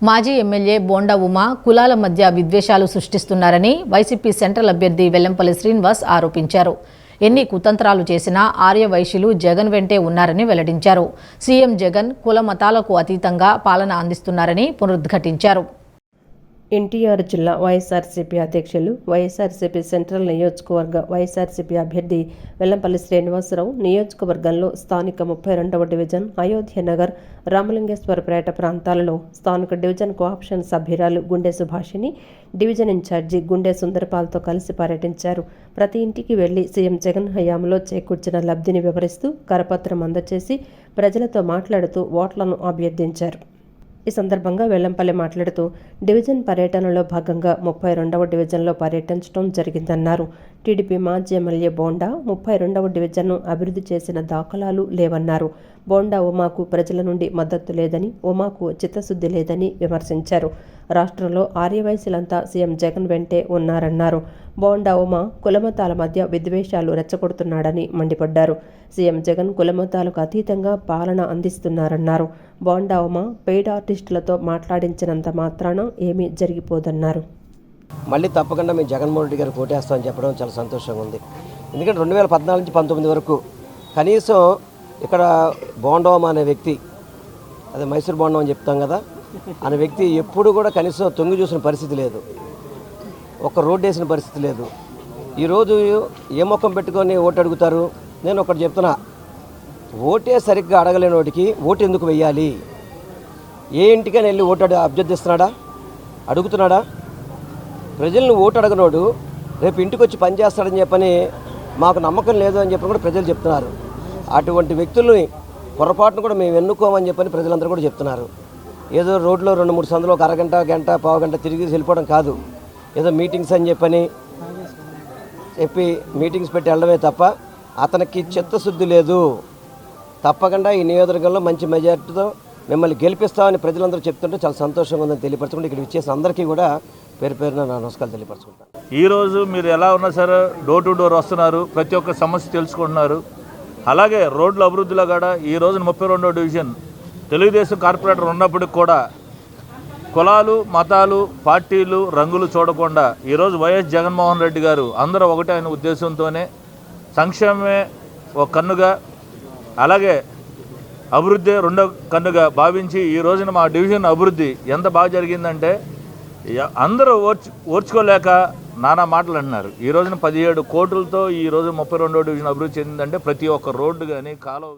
మాజీ ఎమ్మెల్యే బోండా ఉమా కులాల మధ్య విద్వేషాలు సృష్టిస్తున్నారని వైసీపీ సెంట్రల్ అభ్యర్థి వెల్లంపల్లి శ్రీనివాస్ ఆరోపించారు. ఎన్ని కుతంత్రాలు చేసినా ఆర్యవైశ్యులు జగన్ వెంటే ఉన్నారని వెల్లడించారు. సీఎం జగన్ కుల మతాలకు అతీతంగా పాలన అందిస్తున్నారని పునరుద్ఘాటించారు. ఎన్టీఆర్ జిల్లా వైఎస్ఆర్సీపీ అధ్యక్షులు, వైఎస్ఆర్సీపీ సెంట్రల్ నియోజకవర్గ వైఎస్ఆర్సీపీ అభ్యర్థి వెల్లంపల్లి శ్రీనివాసరావు నియోజకవర్గంలో స్థానిక 32వ డివిజన్, అయోధ్యనగర్, రామలింగేశ్వరపేట ప్రాంతాలలో స్థానిక డివిజన్ కోఆప్షన్ సభ్యురాలు గుండె సుభాషిణి, డివిజన్ ఇన్ఛార్జి గుండె సుందరపాల్తో కలిసి పర్యటించారు. ప్రతి ఇంటికి వెళ్లి సీఎం జగన్ హయాంలో చేకూర్చిన లబ్ధిని వివరిస్తూ కరపత్రం అందజేసి ప్రజలతో మాట్లాడుతూ ఓట్లను అభ్యర్థించారు. ఈ సందర్భంగా వెల్లంపల్లి మాట్లాడుతూ డివిజన్ పర్యటనలో భాగంగా 32వ డివిజన్లో పర్యటించడం జరిగిందన్నారు. టీడీపీ మాజీ ఎమ్మెల్యే బోండా 32వ డివిజన్ను అభివృద్ధి చేసిన దాఖలాలు లేవన్నారు. బోండా ఉమాకు ప్రజల నుండి మద్దతు లేదని, ఉమాకు చిత్తశుద్ధి లేదని విమర్శించారు. రాష్ట్రంలో ఆర్యవైశ్యులంతా సీఎం జగన్ వెంటే ఉన్నారన్నారు. బోండా ఉమా కులమతాల మధ్య విద్వేషాలు రెచ్చగొడుతున్నాడని మండిపడ్డారు. సీఎం జగన్ కులమతాలకు అతీతంగా పాలన అందిస్తున్నారన్నారు. బోండా ఉమా పెయిడ్ ఆర్టిస్టులతో మాట్లాడించినంత మాత్రాన ఏమీ జరిగిపోదన్నారు. మళ్ళీ తప్పకుండా మేము జగన్మోహన్ రెడ్డి గారు ఓటేస్తామని చెప్పడం చాలా సంతోషంగా ఉంది. ఎందుకంటే 2014 నుంచి 19 వరకు కనీసం ఇక్కడ బోండోమ అనే వ్యక్తి, అదే మైసూర్ బోండం అని చెప్తాం కదా, అనే వ్యక్తి ఎప్పుడు కూడా కనీసం తొంగి చూసిన పరిస్థితి లేదు, ఒక్క రోడ్డు వేసిన పరిస్థితి లేదు. ఈరోజు ఏ ముఖం పెట్టుకొని ఓటు అడుగుతారు? నేను ఒకటి చెప్తున్నా, ఓటే సరిగ్గా అడగలేని వాడికి ఓటు ఎందుకు వెయ్యాలి? ఏ ఇంటికైనా వెళ్ళి ఓటు అభ్యర్థిస్తున్నాడా? అడుగుతున్నాడా? ప్రజలను ఓటు అడగనోడు రేపు ఇంటికి వచ్చి పనిచేస్తాడని చెప్పని మాకు నమ్మకం లేదు అని చెప్పని కూడా ప్రజలు చెప్తున్నారు. అటువంటి వ్యక్తుల్ని పొరపాటును కూడా మేము ఎన్నుకోమని చెప్పని ప్రజలందరూ కూడా చెప్తున్నారు. ఏదో రోడ్లో 2-3 సందులో ఒక అరగంట, గంట, పావుగంట తిరిగి వెళ్ళిపోవడం కాదు. ఏదో మీటింగ్స్ అని చెప్పి మీటింగ్స్ పెట్టి వెళ్ళడమే తప్ప అతనికి చిత్తశుద్ధి లేదు. తప్పకుండా ఈ నియోజకవర్గంలో మంచి మెజార్టీతో మిమ్మల్ని గెలిపిస్తామని ప్రజలందరూ చెప్తుంటే చాలా సంతోషంగా ఉందని తెలియపరచుకుంటే ఇక్కడ ఇచ్చేసిన అందరికీ కూడా పేరు పేరున నా నమస్కారాలు తెలియపరచుకుంటాను. ఈరోజు మీరు ఎలా ఉన్నా సరే డోర్ టు డోర్ వస్తున్నారు, ప్రతి ఒక్క సమస్య తెలుసుకుంటున్నారు. అలాగే రోడ్ల అభివృద్ధిలో కూడా ఈ రోజున 32వ డివిజన్ తెలుగుదేశం కార్పొరేటర్ ఉన్నప్పటికి కూడా కులాలు, మతాలు, పార్టీలు, రంగులు చూడకుండా ఈరోజు వైఎస్ జగన్మోహన్ రెడ్డి గారు అందరూ ఒకటే ఆయన ఉద్దేశంతోనే సంక్షేమమే ఒక కన్నుగా, అలాగే అభివృద్ధి రెండో కన్నుగా భావించి ఈ రోజున మా డివిజన్ అభివృద్ధి ఎంత బాగా జరిగిందంటే అందరూ ఓర్చుకోలేక నానా మాటలు అంటున్నారు. ఈ రోజున 17 కోట్లతో ఈ రోజు 32వ డివిజన్ అభివృద్ధి చెందిందంటే ప్రతి ఒక్క రోడ్డు కానీ కాలువ